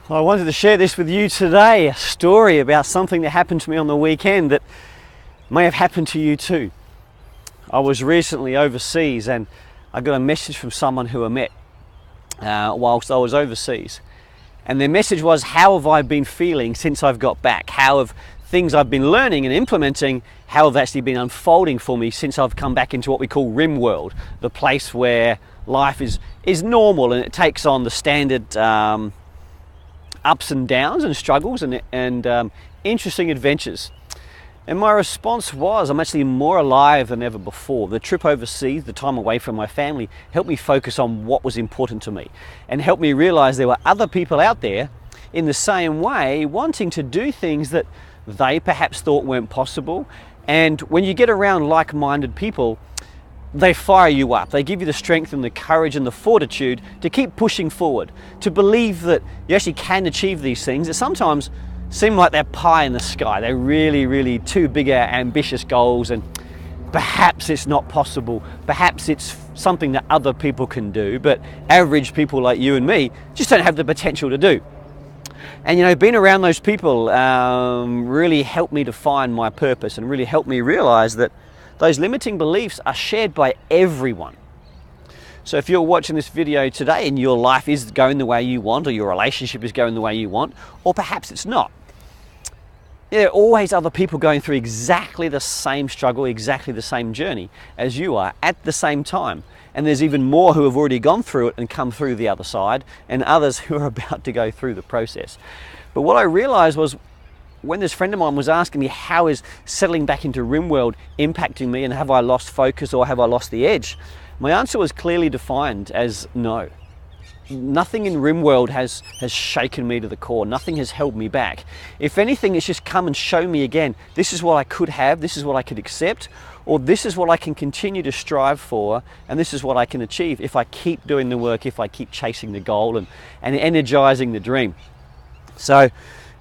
I wanted to share this with you today, a story about something that happened to me on the weekend that may have happened to you too. I was recently overseas and I got a message from someone who I met whilst I was overseas. And their message was, how have I been feeling since I've got back? How have things I've been learning and implementing, how have actually been unfolding for me since I've come back into what we call Rim World, the place where life is normal and it takes on the standard ups and downs and struggles and interesting adventures. And my response was, I'm actually more alive than ever before. The trip overseas, the time away from my family, helped me focus on what was important to me and helped me realize there were other people out there in the same way wanting to do things that they perhaps thought weren't possible. And when you get around like-minded people, they fire you up. They give you the strength and the courage and the fortitude to keep pushing forward, to believe that you actually can achieve these things that sometimes seem like they're pie in the sky. They're really, really too big ambitious goals, and perhaps it's not possible. Perhaps it's something that other people can do, but average people like you and me just don't have the potential to do. And being around those people really helped me to find my purpose and really helped me realize that those limiting beliefs are shared by everyone. So if you're watching this video today and your life is going the way you want, or your relationship is going the way you want, or perhaps it's not, there are always other people going through exactly the same struggle, exactly the same journey as you are at the same time. And there's even more who have already gone through it and come through the other side, and others who are about to go through the process. But what I realized was, when this friend of mine was asking me, how is settling back into Rim World impacting me, and have I lost focus or have I lost the edge? My answer was clearly defined as no. Nothing in Rim World has shaken me to the core. Nothing has held me back. If anything, it's just come and shown me again, this is what I could have, this is what I could accept, or this is what I can continue to strive for, and this is what I can achieve if I keep doing the work, if I keep chasing the goal and energizing the dream. So,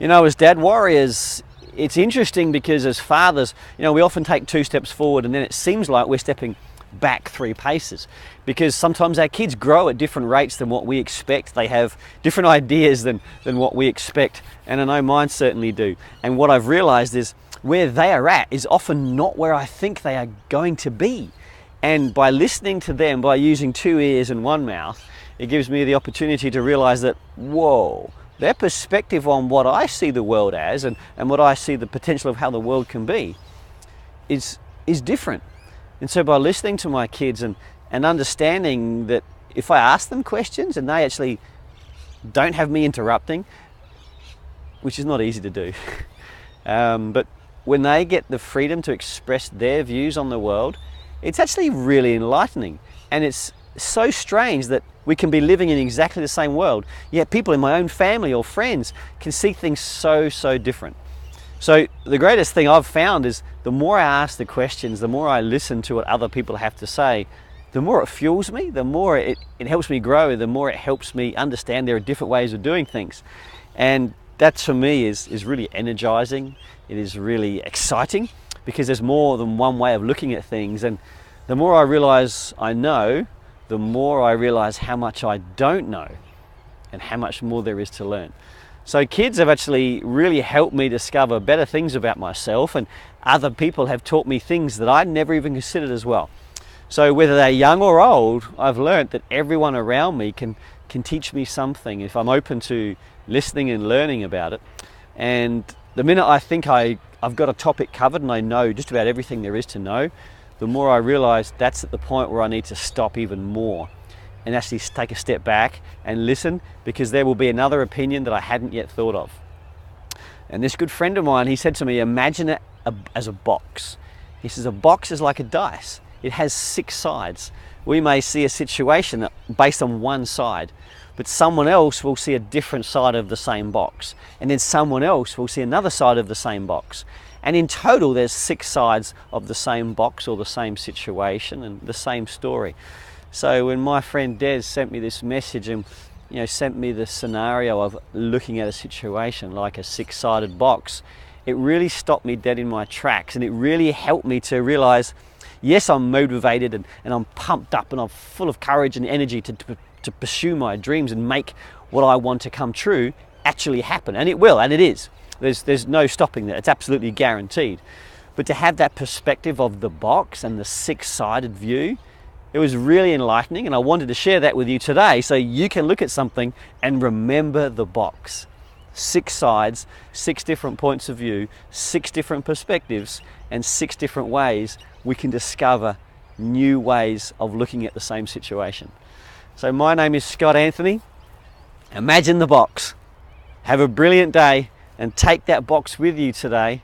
as dad warriors, it's interesting because as fathers, we often take 2 steps forward and then it seems like we're stepping back 3 paces, because sometimes our kids grow at different rates than what we expect. They have different ideas than what we expect, and I know mine certainly do. And what I've realized is where they are at is often not where I think they are going to be. And by listening to them, by using 2 ears and 1 mouth, it gives me the opportunity to realize that, whoa, their perspective on what I see the world as and what I see the potential of how the world can be is different. And so by listening to my kids and understanding that if I ask them questions and they actually don't have me interrupting, which is not easy to do, but when they get the freedom to express their views on the world, it's actually really enlightening. And it's so strange that we can be living in exactly the same world, yet people in my own family or friends can see things so different. So the greatest thing I've found is the more I ask the questions, the more I listen to what other people have to say, the more it fuels me, the more it helps me grow, the more it helps me understand there are different ways of doing things. And that for me is really energizing. It is really exciting because there's more than one way of looking at things. And the more I realize I know, the more I realize how much I don't know and how much more there is to learn. So kids have actually really helped me discover better things about myself, and other people have taught me things that I'd never even considered as well. So whether they're young or old, I've learned that everyone around me can teach me something if I'm open to listening and learning about it. And the minute I think I've got a topic covered and I know just about everything there is to know, the more I realize that's at the point where I need to stop even more and actually take a step back and listen, because there will be another opinion that I hadn't yet thought of. And this good friend of mine, he said to me, imagine it as a box. He says a box is like a dice. It has 6 sides. We may see a situation based on one side, but someone else will see a different side of the same box. And then someone else will see another side of the same box. And in total, there's 6 sides of the same box or the same situation and the same story. So when my friend Des sent me this message and sent me the scenario of looking at a situation like a 6-sided box, it really stopped me dead in my tracks, and it really helped me to realize, yes, I'm motivated and I'm pumped up and I'm full of courage and energy to pursue my dreams and make what I want to come true. actually happen, and it will, and it is. There's no stopping that. It's absolutely guaranteed. But to have that perspective of the box and the six-sided view, it was really enlightening, and I wanted to share that with you today so you can look at something and remember the box. 6 sides, 6 different points of view, 6 different perspectives, and 6 different ways we can discover new ways of looking at the same situation. So my name is Scott Anthony. Imagine the box. Have a brilliant day and take that box with you today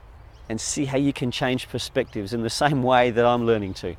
and see how you can change perspectives in the same way that I'm learning to.